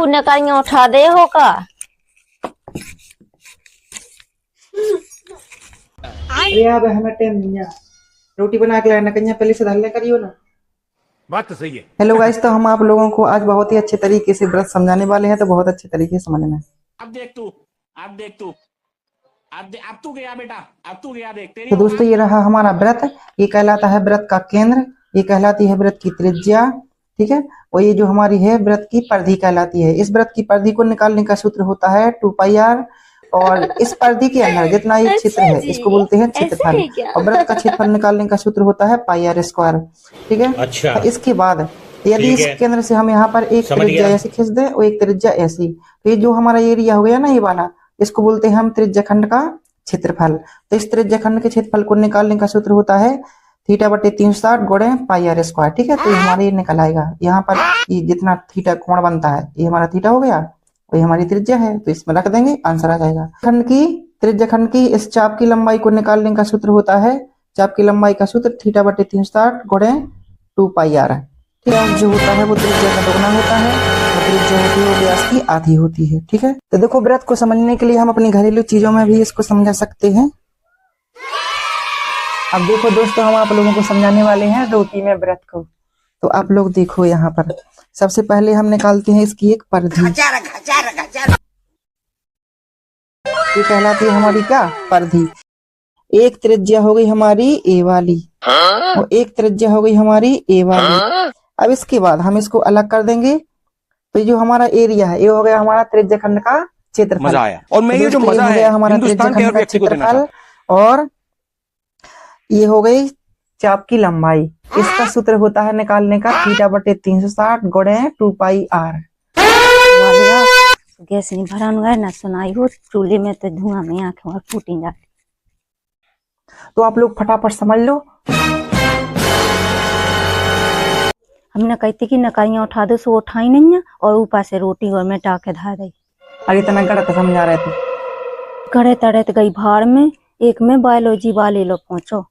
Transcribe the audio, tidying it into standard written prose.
तू नकारियां उठा दे हो का। अरे अब हमें टाइम नहीं है, रोटी बना के लाना कन्या, पहले से धल्ले करियो ना। बात तो सही है। हेलो गाइस, तो हम आप लोगों को आज बहुत ही अच्छे तरीके से व्रत समझाने वाले हैं, तो बहुत अच्छे तरीके से समझना। अब देख तू, अब देख तू, अब तू गया बेटा, अब तू गया, देख तेरी तो दोस्तों ये रहा हमारा व्रत। ये कहलाता है व्रत का केंद्र, ये कहलाती है व्रत की त्रिज्या, ठीक है। और ये जो हमारी है व्रत की परिधि कहलाती है। इस व्रत की परिधि को निकालने का सूत्र होता है 2πr। और इस परिधि के अंदर जितना ये क्षेत्र अच्छा है जी, इसको बोलते हैं ऐसा क्षेत्रफल। है क्या? और व्रत का क्षेत्रफल निकालने का सूत्र होता है πr², ठीक है। अच्छा। तो इसके बाद यदि ठीक इस है। केंद्र से हम यहाँ पर एक समझ त्रिज्या गया। ऐसी खींच दें और एक त्रिज्या ऐसी, तो ये जो हमारा एरिया हो गया ना, ये वाला, इसको बोलते हैं हम त्रिज्याखंड का क्षेत्रफल। तो इस त्रिज्याखंड के क्षेत्रफल को निकालने का सूत्र होता है θ/360 गुणे πr², ठीक है। तो ये हमारे ये निकल आएगा। यहाँ पर ये जितना थीटा कोण बनता है, ये हमारा थीटा हो गया और ये हमारी त्रिज्या है, तो इसमें रख देंगे, आंसर आ जाएगा। खंड की त्रिज्याखंड की इस चाप की लंबाई को निकालने का सूत्र होता है, चाप की लंबाई का सूत्र θ/360 गुणे 2πr, ठीक है। जो होता है वो त्रिज्या का दोगुना होता है, और त्रिज्या होती है वो व्यास की आधी होती है, ठीक है। तो देखो, व्रत को समझने के लिए हम अपनी घरेलू चीजों में भी इसको समझा सकते हैं। अब देखो दोस्तों, हम आप लोगों को समझाने वाले हैं रोटी में व्रत को। तो आप लोग देखो, यहाँ पर सबसे पहले हम निकालते हैं इसकी एक परिधि। ये कहलाती है हमारी क्या, परिधि। एक त्रिज्या हो गई हमारी ए वाली, और एक त्रिज्या हो गई हमारी ए वाली। अब इसके बाद हम इसको अलग कर देंगे, तो ये जो हमारा एरिया है ये हो गया हमारा त्रिज्याखंड का क्षेत्रफल। मजा आया। और मैं तो ये जो दोस्तों, मजा हो है गया हमारा हिंदुस्तान के त्रिज्याखंड हर का व्यक्ति को देना क्षेत्रफल, और ये हो गई चाप की लंबाई। इसका सूत्र होता है निकालने का θ/360 गुणे 2πr। गैस नहीं भरान गए ना सुनाई हो, चूल्हे में तो धुआं में आंखें और फूटी जाती। तो आप लोग फटाफट समझ लो। हमने कहती कि नकारियां उठा दो, सो उठाई नहीं है, और ऊपर से रोटी और में टाके धा दी। अरे इतना गलत समझा रहे थे। गड़े तड़े गई भाड़ में, एक में बायोलॉजी वाले लोग पहुंचो।